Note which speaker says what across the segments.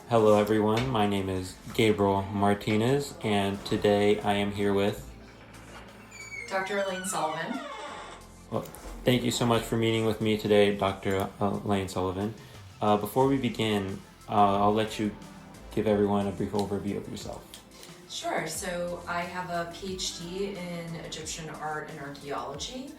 Speaker 1: Hello, everyone. My name is Gabriel Martinez, and today I am here with.
Speaker 2: Dr. Elaine Sullivan.
Speaker 1: Well, thank you so much for meeting with me today, Dr. Elaine Sullivan. Before we begin, I'll let you give everyone a brief overview of yourself.
Speaker 2: Sure. So I have a PhD in Egyptian art and archaeology,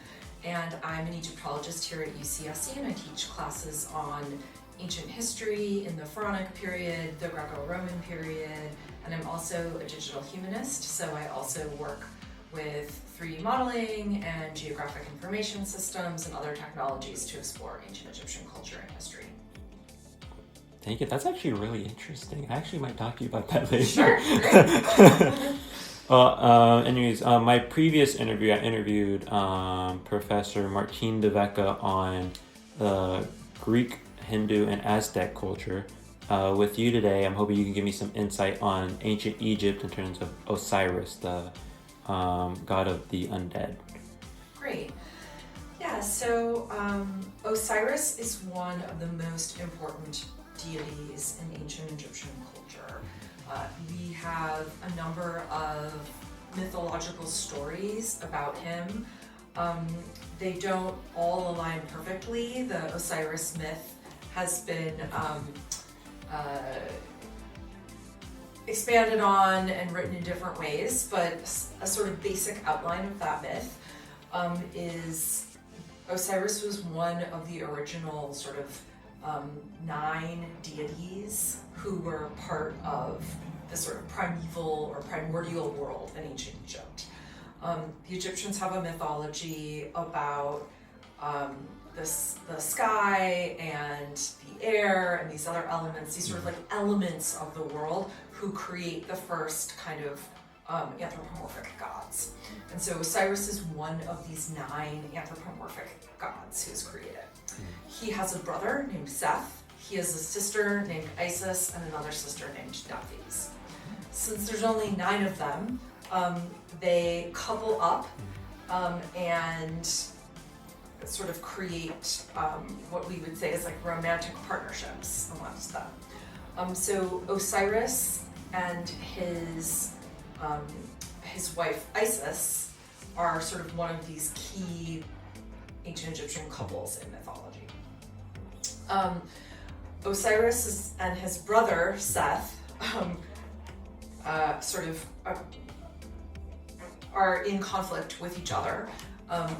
Speaker 2: and I'm an Egyptologist here at UCSC, and I teach classes on ancient history in the Pharaonic period, the Greco-Roman period, and I'm also a digital humanist, so I also work with 3D modeling and geographic information systems and other technologies to explore ancient Egyptian culture and history.
Speaker 1: Thank you. That's actually really interesting. I actually might talk to you about that later.
Speaker 2: Sure, great.
Speaker 1: Anyways, my previous interview, I interviewed Professor Martin de Vecca on Greek, Hindu, and Aztec culture. With you today, I'm hoping you can give me some insight on ancient Egypt in terms of Osiris, the god of the undead.
Speaker 2: Great. Yeah, so Osiris is one of the most important deities in ancient Egyptian culture. We have a number of mythological stories about him. They don't all align perfectly. The Osiris myth has been expanded on and written in different ways, but a sort of basic outline of that myth is Osiris was one of the original sort of 9 deities who were part of the sort of primeval or primordial world in ancient Egypt. The Egyptians have a mythology about the sky and the air and these other elements, these sort of like elements of the world who create the first kind of anthropomorphic gods. And so Osiris is one of these 9 anthropomorphic gods who's created. He has a brother named Seth, he has a sister named Isis, and another sister named Deities. Since there's only 9 of them, they couple up and sort of create what we would say is like romantic partnerships amongst them. So Osiris and his wife Isis are sort of one of these key ancient Egyptian couples in mythology. Osiris and his brother Seth are in conflict with each other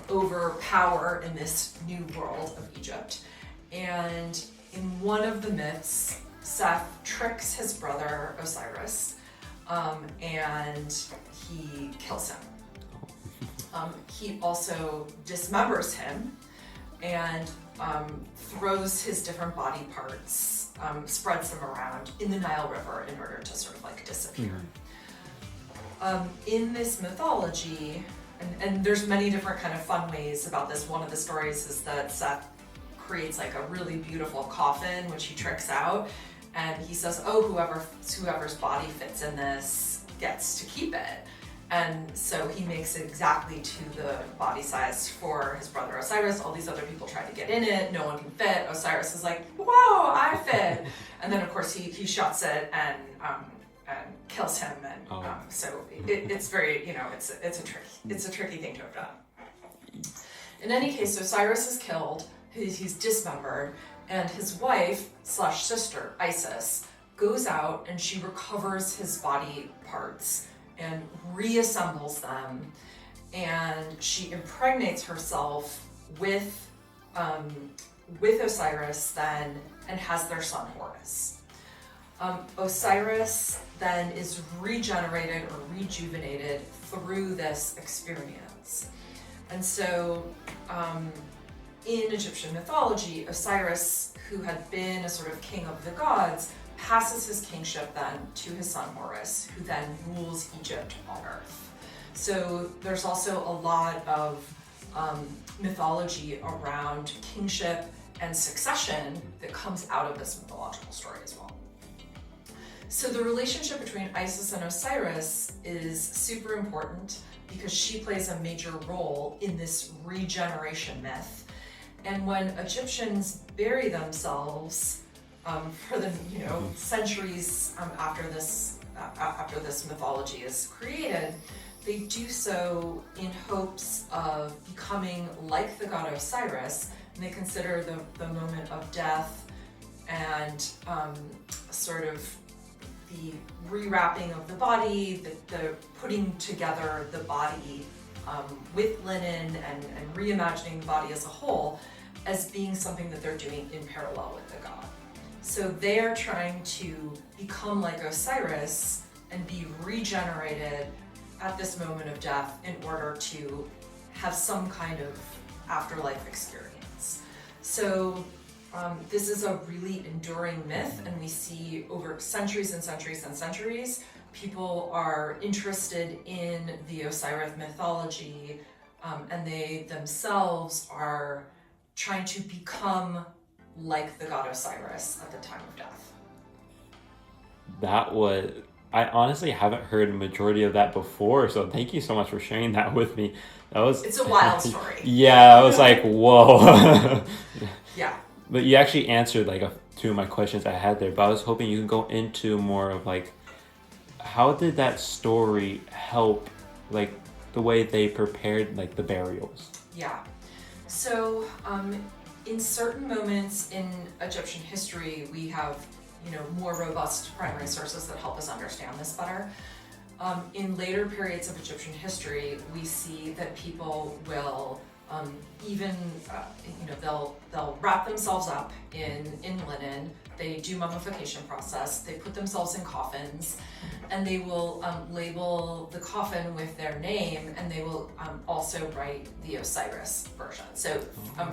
Speaker 2: over power in this new world of Egypt. And in one of the myths, Seth tricks his brother Osiris and he kills him. He also dismembers him and throws his different body parts, spreads them around in the Nile River in order to sort of like disappear. In this mythology, and there's many different kind of fun ways about this. One of the stories is that Seth creates like a really beautiful coffin, which he tricks out, and he says, oh, whoever's body fits in this gets to keep it. And so he makes it exactly to the body size for his brother Osiris. All these other people try to get in it, no one can fit. Osiris is like, whoa, I fit. And then of course he shuts it and kills him, and so it's very, it's a tricky thing to have done. In any case, Osiris is killed, he's dismembered, and his wife / sister Isis goes out and she recovers his body parts and reassembles them, and she impregnates herself with Osiris then and has their son Horus. Osiris then is regenerated or rejuvenated through this experience. And so in Egyptian mythology, Osiris, who had been a sort of king of the gods, passes his kingship then to his son Horus, who then rules Egypt on earth. So there's also a lot of mythology around kingship and succession that comes out of this mythological story as well. So the relationship between Isis and Osiris is super important because she plays a major role in this regeneration myth. And when Egyptians bury themselves, for the centuries after this mythology is created. They do so in hopes of becoming like the god Osiris, and they consider the moment of death and sort of the rewrapping of the body, the putting together the body with linen and reimagining the body as a whole as being something that they're doing in parallel with the god. So they are trying to become like Osiris and be regenerated at this moment of death in order to have some kind of afterlife experience. So this is a really enduring myth, and we see over centuries and centuries and centuries, people are interested in the Osiris mythology, and they themselves are trying to become like the god Osiris at the time of death.
Speaker 1: I honestly haven't heard a majority of that before, so thank you so much for sharing that with me.
Speaker 2: It's a wild story.
Speaker 1: Yeah, I was like, whoa.
Speaker 2: Yeah.
Speaker 1: But you actually answered like two of my questions I had there, but I was hoping you can go into more of like, how did that story help like the way they prepared like the burials?
Speaker 2: Yeah. So in certain moments in Egyptian history, we have more robust primary sources that help us understand this better. In later periods of Egyptian history, we see that people will they'll wrap themselves up in linen. They do mummification process. They put themselves in coffins, and they will label the coffin with their name, and they will also write the Osiris version. So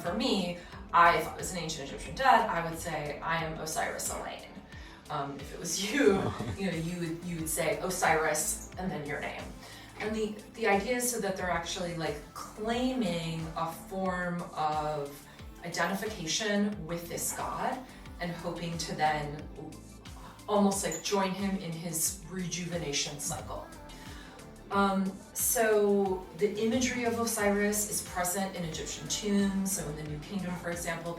Speaker 2: for me, if I was an ancient Egyptian dead, I would say I am Osiris Elaine. If it was you, you would say Osiris and then your name. And the idea is so that they're actually like claiming a form of identification with this god and hoping to then almost like join him in his rejuvenation cycle. So the imagery of Osiris is present in Egyptian tombs. So in the New Kingdom, for example,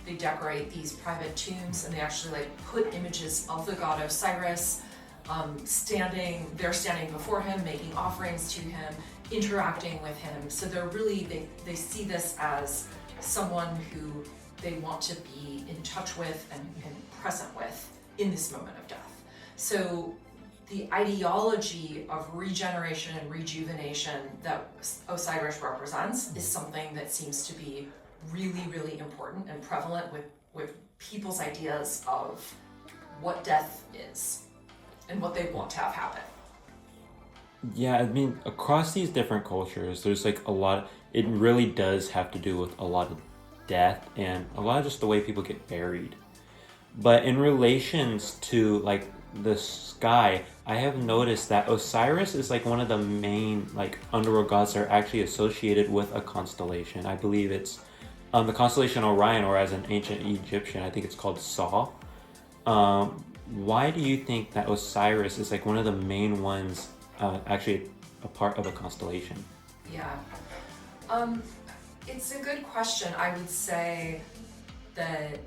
Speaker 2: they decorate these private tombs, and they actually like put images of the god Osiris they're standing before him, making offerings to him, interacting with him. So they're really, they see this as someone who they want to be in touch with and present with in this moment of death. So the ideology of regeneration and rejuvenation that Osiris represents is something that seems to be really, really important and prevalent with people's ideas of what death is and what they want to have happen.
Speaker 1: Yeah, I mean, across these different cultures, there's like it really does have to do with a lot of death and a lot of just the way people get buried. But in relations to like the sky, I have noticed that Osiris is like one of the main like underworld gods that are actually associated with a constellation. I believe it's the constellation Orion, or as an ancient Egyptian, I think it's called Saw. Why do you think that Osiris is like one of the main ones actually a part of a constellation?
Speaker 2: Yeah. It's a good question. I would say that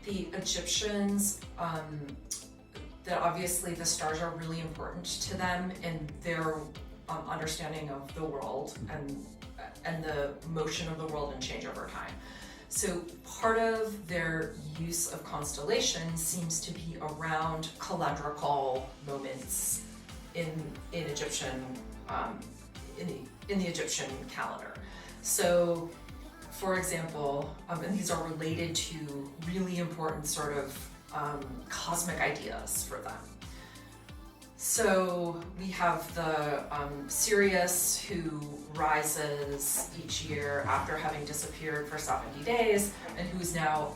Speaker 2: the Egyptians, that obviously the stars are really important to them in their understanding of the world and the motion of the world and change over time. So part of their use of constellations seems to be around calendrical moments in Egyptian in the Egyptian calendar. So, for example, and these are related to really important sort of cosmic ideas for them. So we have the Sirius, who rises each year after having disappeared for 70 days, and who's now,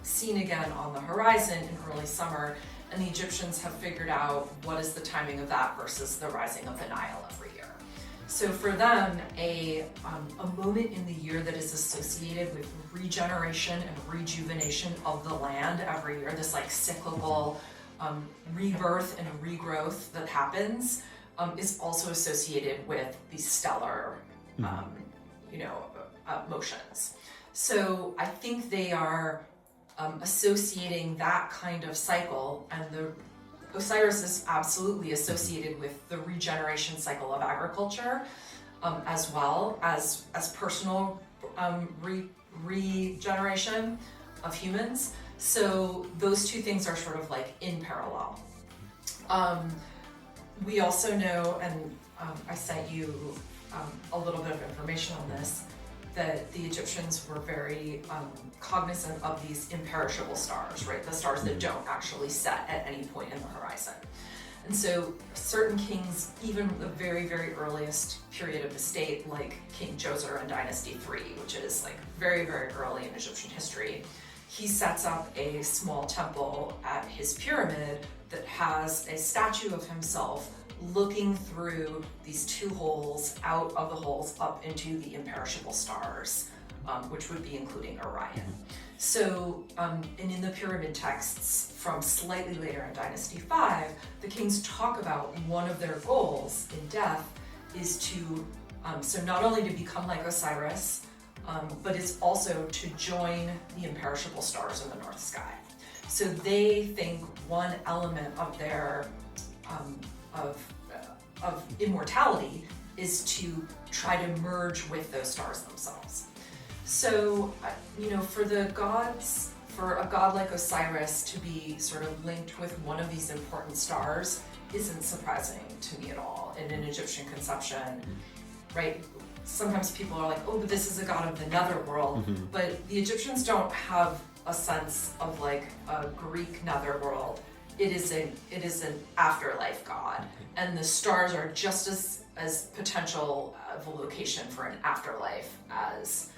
Speaker 2: seen again on the horizon in early summer. And the Egyptians have figured out what is the timing of that versus the rising of the Nile every year. So for them, a moment in the year that is associated with regeneration and rejuvenation of the land every year, this like cyclical rebirth and regrowth that happens, is also associated with these stellar, motions. So I think they are associating that kind of cycle, and the Osiris is absolutely associated with the regeneration cycle of agriculture, as well as personal regeneration of humans. So those two things are sort of like in parallel. We also know, and I sent you a little bit of information on this, that the Egyptians were very cognizant of these imperishable stars, right? The stars that don't actually set at any point in the horizon. And so certain kings, even the very, very earliest period of the state, like King Djoser in Dynasty 3, which is like very, very early in Egyptian history, he sets up a small temple at his pyramid that has a statue of himself looking through these two holes, out of the holes up into the imperishable stars, which would be including Orion. So, and in the pyramid texts from slightly later in Dynasty 5, the kings talk about one of their goals in death is to, so not only to become like Osiris, but it's also to join the imperishable stars in the north sky. So they think one element of their of immortality is to try to merge with those stars themselves. So, for the gods, for a god like Osiris to be sort of linked with one of these important stars isn't surprising to me at all in an Egyptian conception, right? Sometimes people are like, oh, but this is a god of the netherworld, but the Egyptians don't have a sense of like a Greek netherworld. It is an afterlife god, and the stars are just as potential of a location for an afterlife as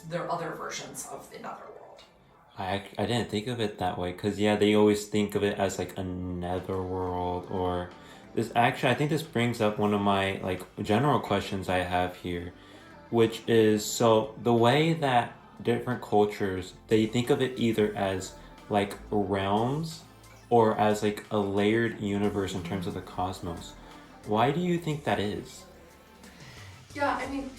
Speaker 2: their other versions of the netherworld.
Speaker 1: I didn't think of it that way, because they always think of it as like a netherworld, or this. Actually, I think this brings up one of my like general questions I have here, which is, so the way that different cultures, they think of it either as like realms or as like a layered universe in terms of the cosmos. Why do you think that is?
Speaker 2: Yeah, I mean,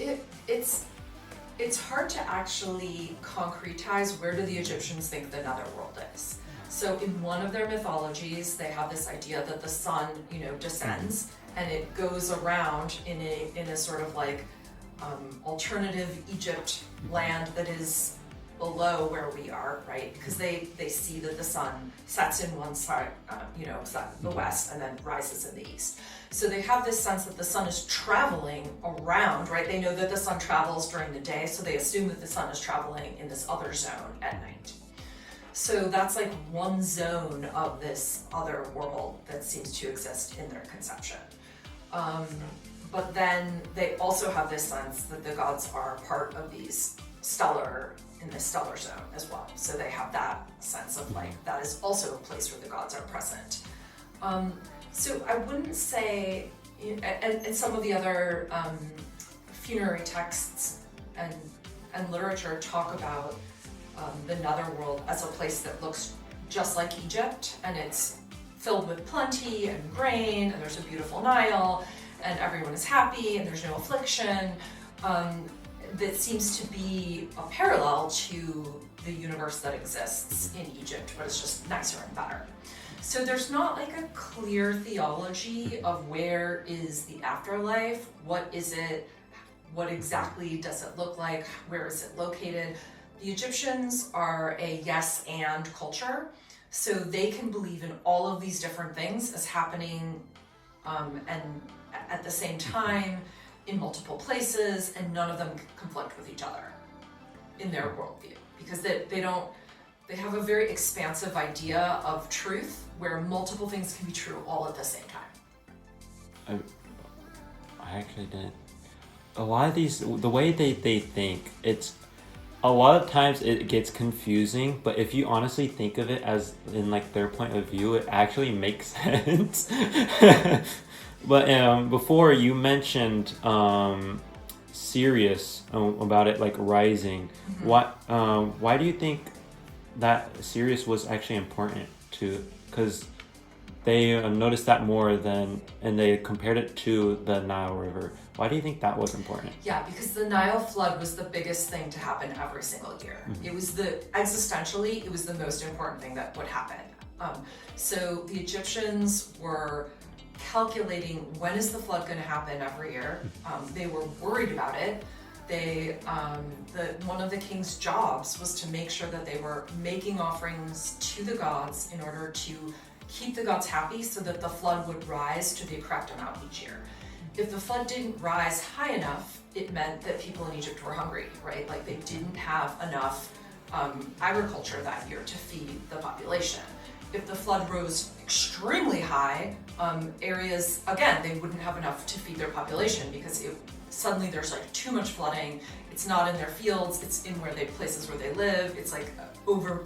Speaker 2: it's hard to actually concretize where do the Egyptians think the netherworld is. So in one of their mythologies, they have this idea that the sun, descends and it goes around in a sort of like alternative Egypt land that is below where we are, right? Because they see that the sun sets in one side, the west, and then rises in the east. So they have this sense that the sun is traveling around, right? They know that the sun travels during the day, so they assume that the sun is traveling in this other zone at night. So that's like one zone of this other world that seems to exist in their conception. But then they also have this sense that the gods are part of these in the stellar zone as well. So they have that sense of like, that is also a place where the gods are present. So I wouldn't say, and some of the other funerary texts and literature talk about the netherworld as a place that looks just like Egypt, and it's filled with plenty and grain, and there's a beautiful Nile, and everyone is happy, and there's no affliction. That seems to be a parallel to the universe that exists in Egypt, but it's just nicer and better. So there's not like a clear theology of where is the afterlife, what is it, what exactly does it look like, where is it located. The Egyptians are a yes and culture, so they can believe in all of these different things as happening and at the same time in multiple places, and none of them conflict with each other in their worldview, because they have a very expansive idea of truth where multiple things can be true all at the same time.
Speaker 1: I actually didn't. A lot of these, the way they think, it's a lot of times it gets confusing, but if you honestly think of it as in like their point of view, it actually makes sense. But before you mentioned Sirius, about it like rising. Why do you think that Sirius was actually important to? Because they noticed that more than, and they compared it to the Nile River. Why do you think that was important?
Speaker 2: Yeah, because the Nile flood was the biggest thing to happen every single year.
Speaker 1: Mm-hmm.
Speaker 2: It was existentially, it was the most important thing that would happen. So the Egyptians were calculating when is the flood going to happen every year. They were worried about it. One of the king's jobs was to make sure that they were making offerings to the gods in order to keep the gods happy so that the flood would rise to the correct amount each year. If the flood didn't rise high enough, it meant that people in Egypt were hungry, right? Like they didn't have enough agriculture that year to feed the population. If the flood rose extremely high, areas, again, they wouldn't have enough to feed their population because suddenly there's like too much flooding. It's not in their fields, it's in places where they live. It's like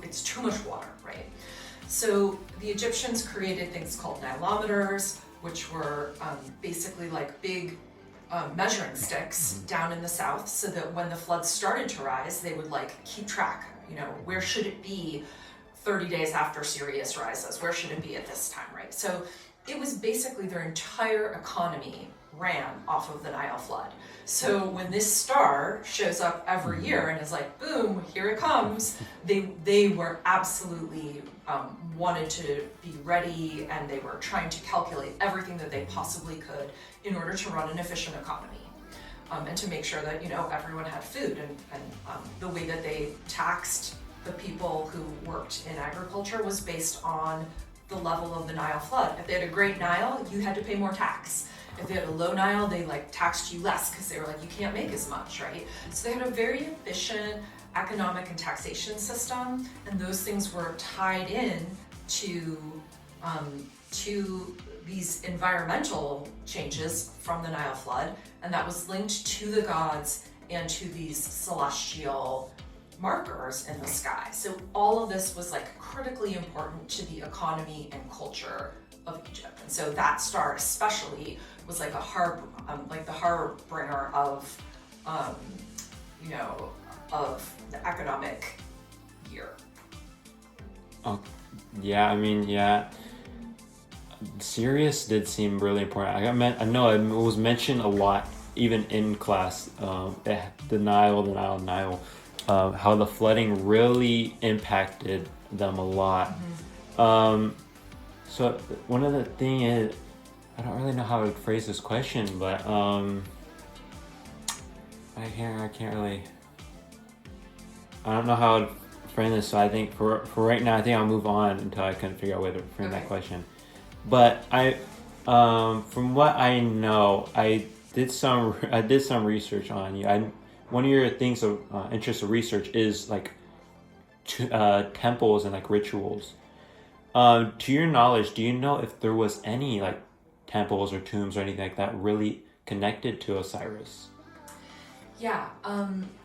Speaker 2: it's too much water, right? So the Egyptians created things called nilometers, which were basically like big measuring sticks down in the south, so that when the flood started to rise, they would like keep track, where should it be 30 days after Sirius rises? Where should it be at this time, right? So it was basically their entire economy ran off of the Nile flood. So when this star shows up every year and is like, boom, here it comes, they were absolutely wanted to be ready, and they were trying to calculate everything that they possibly could in order to run an efficient economy. And to make sure that, everyone had food, and the way that they taxed the people who worked in agriculture was based on the level of the Nile flood. If they had a great Nile, you had to pay more tax. If they had a low Nile, they taxed you less because they were like, you can't make as much, right? So they had a very efficient economic and taxation system, and those things were tied in to these environmental changes from the Nile flood, and that was linked to the gods and to these celestial markers in the sky. So all of this was critically important to the economy and culture of Egypt. And so that star especially was like the harbinger of of the economic year.
Speaker 1: Oh, yeah, yeah. Sirius did seem really important. I know it was mentioned a lot, even in class, the Nile, how the flooding really impacted them a lot. Mm-hmm. So one of the thing is, I don't really know how to phrase this question, but I can't really. I don't know how to frame this. So I think for right now, I think I'll move on until I can figure out a way to frame that question. But from what I know, I did some research on you. One of your things of interest of research is temples and rituals. To your knowledge, do you know if there was any temples or tombs or anything like that really connected to Osiris?
Speaker 2: Yeah.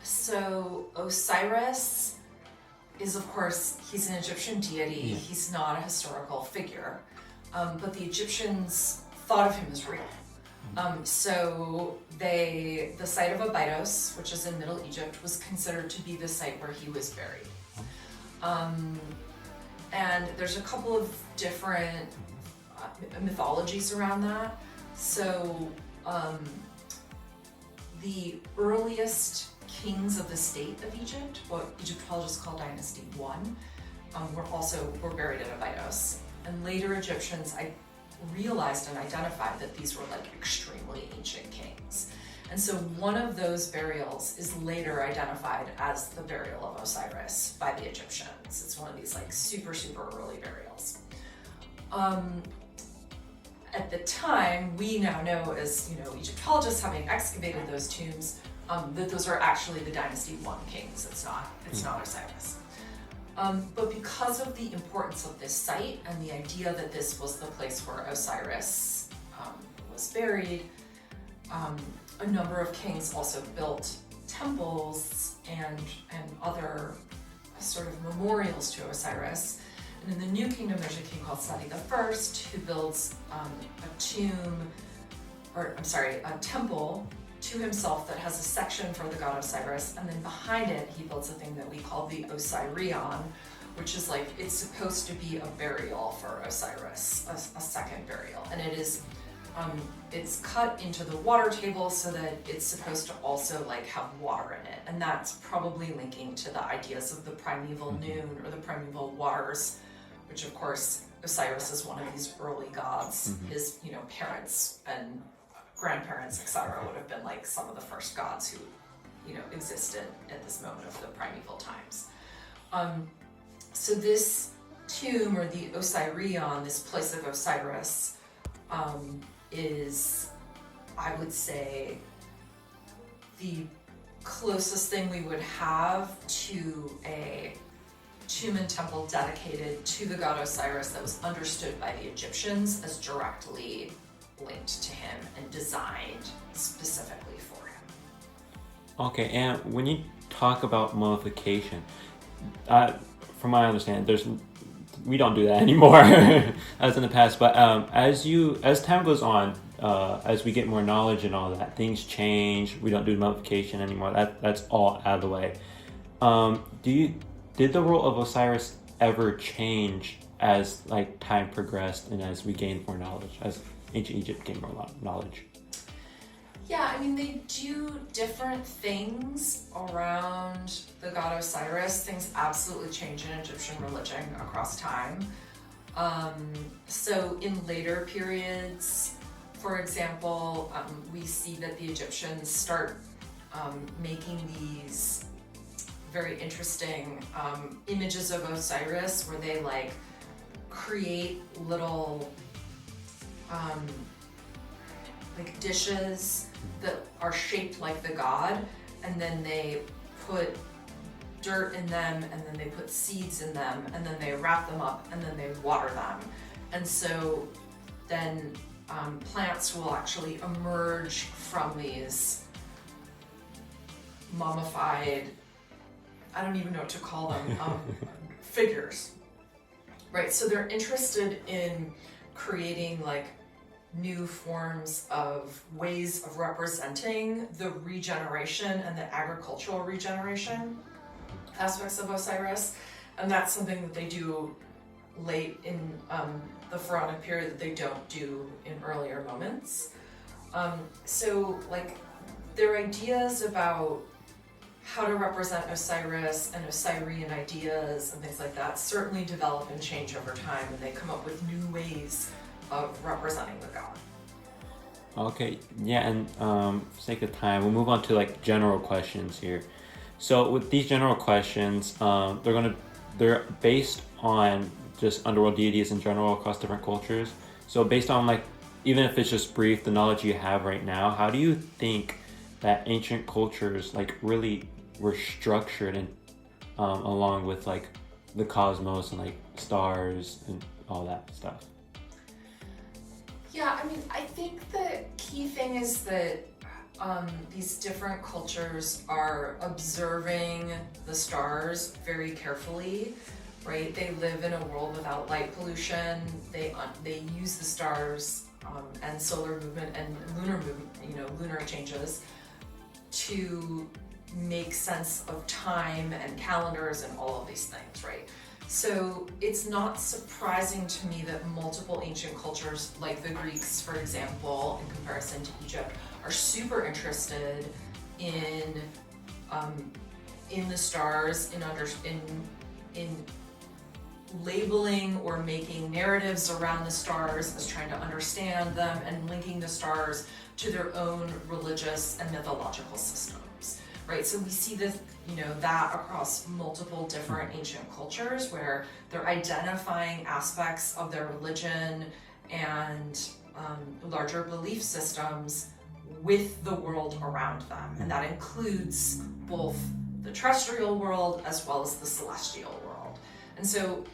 Speaker 2: So Osiris is, of course, he's an Egyptian deity. Yeah. He's not a historical figure, but the Egyptians thought of him as real. So the site of Abydos, which is in Middle Egypt, was considered to be the site where he was buried. And there's a couple of different mythologies around that. So the earliest kings of the state of Egypt, what Egyptologists call Dynasty 1, were buried at Abydos. And later Egyptians realized and identified that these were extremely ancient kings. And so one of those burials is later identified as the burial of Osiris by the Egyptians. It's one of these super, super early burials. At the time, we now know as Egyptologists, having excavated those tombs, that those are actually the Dynasty 1 kings. It's not Osiris. But because of the importance of this site and the idea that this was the place where Osiris was buried, a number of kings also built temples and other sort of memorials to Osiris. And in the New Kingdom, there's a king called Seti I who builds a temple to himself that has a section for the god Osiris, and then behind it he builds a thing that we call the Osirion, which is like, it's supposed to be a burial for Osiris, a second burial. And it is, it's cut into the water table so that it's supposed to also like have water in it. And that's probably linking to the ideas of the primeval noon or the primeval waters, which of course, Osiris is one of these early gods. His, you know, parents and grandparents, etc., would have been like some of the first gods who, you know, existed at this moment of the primeval times. So this tomb, or the Osirion, this place of Osiris, is, I would say, the closest thing we would have to a tomb and temple dedicated to the god Osiris that was understood by the Egyptians as directly linked to him and designed specifically for him.
Speaker 1: Okay, and when you talk about mummification, from my understanding, we don't do that anymore as in the past. But as time goes on, as we get more knowledge and all that, things change. We don't do mummification anymore. That's all out of the way. Did the role of Osiris ever change as like time progressed and as we gained more knowledge, as ancient Egypt gained more knowledge?
Speaker 2: Yeah, I mean, they do different things around the god Osiris. Things absolutely change in Egyptian religion across time. So in later periods, for example, we see that the Egyptians start making these very interesting images of Osiris where they like create little like dishes that are shaped like the god, and then they put dirt in them, and then they put seeds in them, and then they wrap them up, and then they water them. And so then plants will actually emerge from these mummified, I don't even know what to call them, figures, right? So they're interested in creating like new forms of ways of representing the regeneration and the agricultural regeneration aspects of Osiris. And that's something that they do late in the pharaonic period that they don't do in earlier moments. So like their ideas about how to represent Osiris and Osirian ideas and things like that certainly develop and change over time, and they come up with new ways of representing the god.
Speaker 1: Okay, yeah, and for sake of time, we'll move on to like general questions here. So with these general questions, they're based on just underworld deities in general across different cultures. So based on like, even if it's just brief, the knowledge you have right now, how do you think that ancient cultures like really were structured and along with like the cosmos and like stars and all that stuff?
Speaker 2: Yeah, I mean, I think the key thing is that these different cultures are observing the stars very carefully, right? They live in a world without light pollution. They use the stars and solar movement and lunar movement, lunar changes to make sense of time and calendars and all of these things, right? So it's not surprising to me that multiple ancient cultures, like the Greeks, for example, in comparison to Egypt, are super interested in the stars, in labeling or making narratives around the stars as trying to understand them and linking the stars to their own religious and mythological systems, right? So we see this, that across multiple different ancient cultures where they're identifying aspects of their religion and larger belief systems with the world around them. And that includes both the terrestrial world as well as the celestial world. And so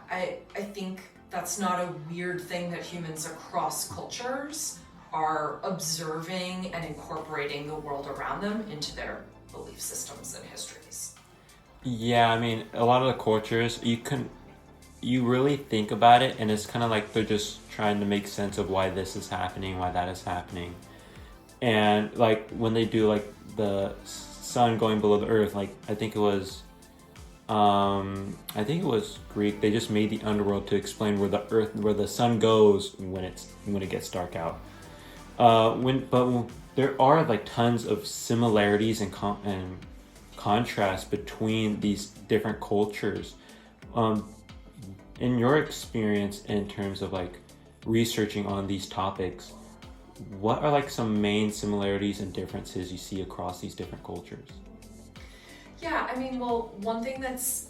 Speaker 2: I think that's not a weird thing that humans across cultures are observing and incorporating the world around them into their belief systems and histories.
Speaker 1: Yeah, I mean, a lot of the cultures, you really think about it, and it's kind of like they're just trying to make sense of why this is happening, why that is happening. And like when they do like the sun going below the earth, like I think it was I think it was Greek. They just made the underworld to explain where the sun goes when it gets dark out. There are like tons of similarities and contrast between these different cultures. In your experience, in terms of like researching on these topics, what are like some main similarities and differences you see across these different cultures?
Speaker 2: Yeah, I mean, well, one thing that's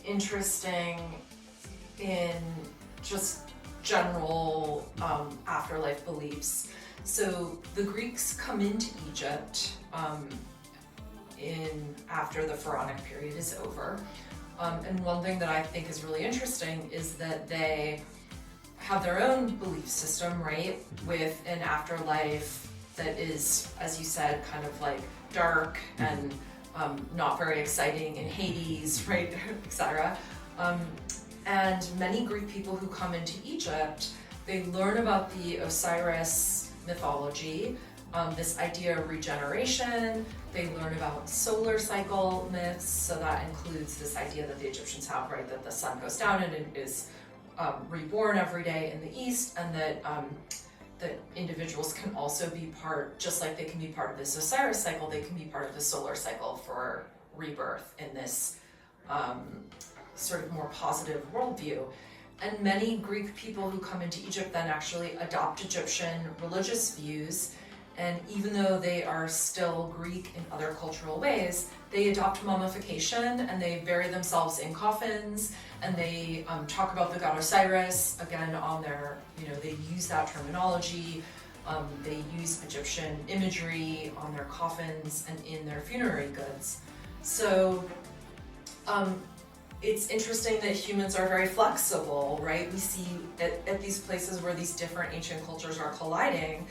Speaker 2: interesting in just general afterlife beliefs. So the Greeks come into Egypt after the pharaonic period is over. And one thing that I think is really interesting is that they have their own belief system, right? With an afterlife that is, as you said, kind of like dark and not very exciting, in Hades, right, etc. And many Greek people who come into Egypt, they learn about the Osiris mythology, this idea of regeneration. They learn about solar cycle myths, so that includes this idea that the Egyptians have, right, that the sun goes down and it is reborn every day in the east, and that individuals can also be part, just like they can be part of this Osiris cycle, they can be part of the solar cycle for rebirth in this sort of more positive worldview. And many Greek people who come into Egypt then actually adopt Egyptian religious views, and even though they are still Greek in other cultural ways, they adopt mummification and they bury themselves in coffins, and they talk about the god Osiris, again, on their, they use that terminology. They use Egyptian imagery on their coffins and in their funerary goods. So it's interesting that humans are very flexible, right? We see at these places where these different ancient cultures are colliding,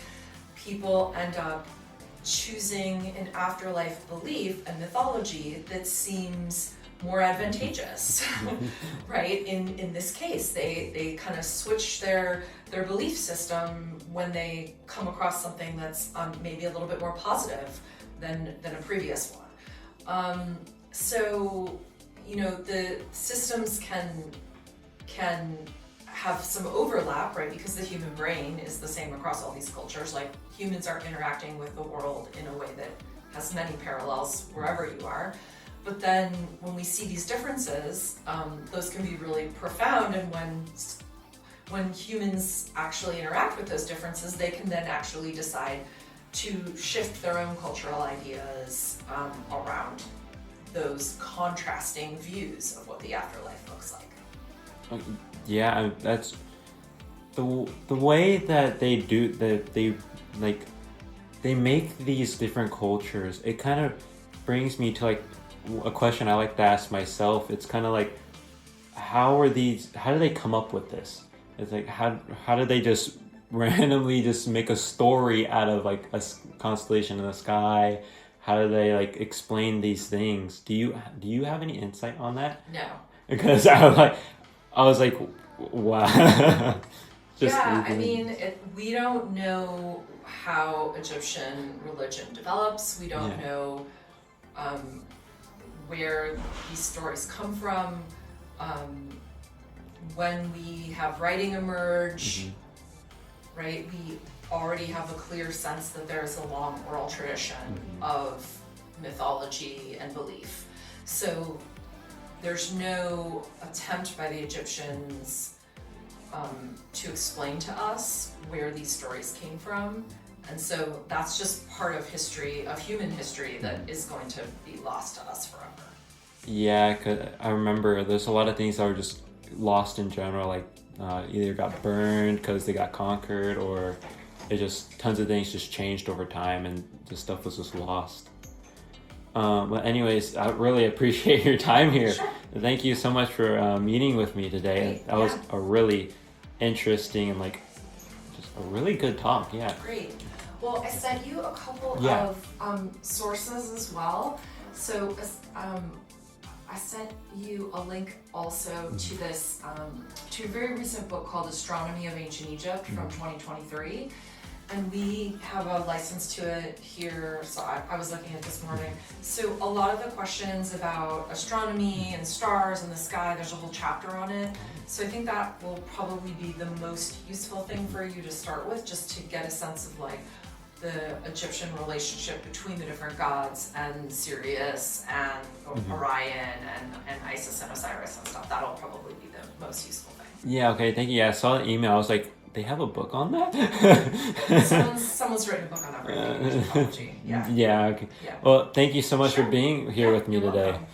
Speaker 2: people end up choosing an afterlife belief and mythology that seems more advantageous, right? In this case, they kind of switch their belief system when they come across something that's maybe a little bit more positive than a previous one. So, the systems can have some overlap, right? Because the human brain is the same across all these cultures. Like, humans are interacting with the world in a way that has many parallels wherever you are. But then when we see these differences, those can be really profound. And when humans actually interact with those differences, they can then actually decide to shift their own cultural ideas around those contrasting views of what the afterlife looks like.
Speaker 1: Yeah, that's the way that they do that. They make these different cultures. It kind of brings me to like a question I like to ask myself. It's kind of like, how do they come up with this? It's like, how do they just randomly just make a story out of like a constellation in the sky? How do they like explain these things? Do you have any insight on that?
Speaker 2: No.
Speaker 1: Because I was like, wow.
Speaker 2: We don't know how Egyptian religion develops. We don't know where these stories come from. When we have writing emerge, right, we already have a clear sense that there is a long oral tradition of mythology and belief. So there's no attempt by the Egyptians to explain to us where these stories came from. And so that's just part of history, of human history, that is going to be lost to us forever.
Speaker 1: Yeah, 'cause I remember there's a lot of things that were just lost in general, like either got burned because they got conquered, or tons of things just changed over time and the stuff was just lost. But anyways, I really appreciate your time here.
Speaker 2: Sure.
Speaker 1: Thank you so much for meeting with me today.
Speaker 2: Great.
Speaker 1: That was a really interesting and like just a really good talk. Yeah.
Speaker 2: Great. Well, I sent you a couple of sources as well. So I sent you a link also to this to a very recent book called Astronomy of Ancient Egypt from 2023. And we have a license to it here, so I was looking at this morning. So a lot of the questions about astronomy and stars and the sky, there's a whole chapter on it. So I think that will probably be the most useful thing for you to start with, just to get a sense of like the Egyptian relationship between the different gods and Sirius and Orion and Isis and Osiris and stuff. That'll probably be the most useful thing.
Speaker 1: Yeah, okay, thank you. Yeah, I saw the email. I was like, they have a book on that?
Speaker 2: Someone's written a book on everything in Egyptology. Yeah.
Speaker 1: Yeah, okay.
Speaker 2: Yeah.
Speaker 1: Well, thank you so much for being here with me
Speaker 2: You're
Speaker 1: today.
Speaker 2: welcome.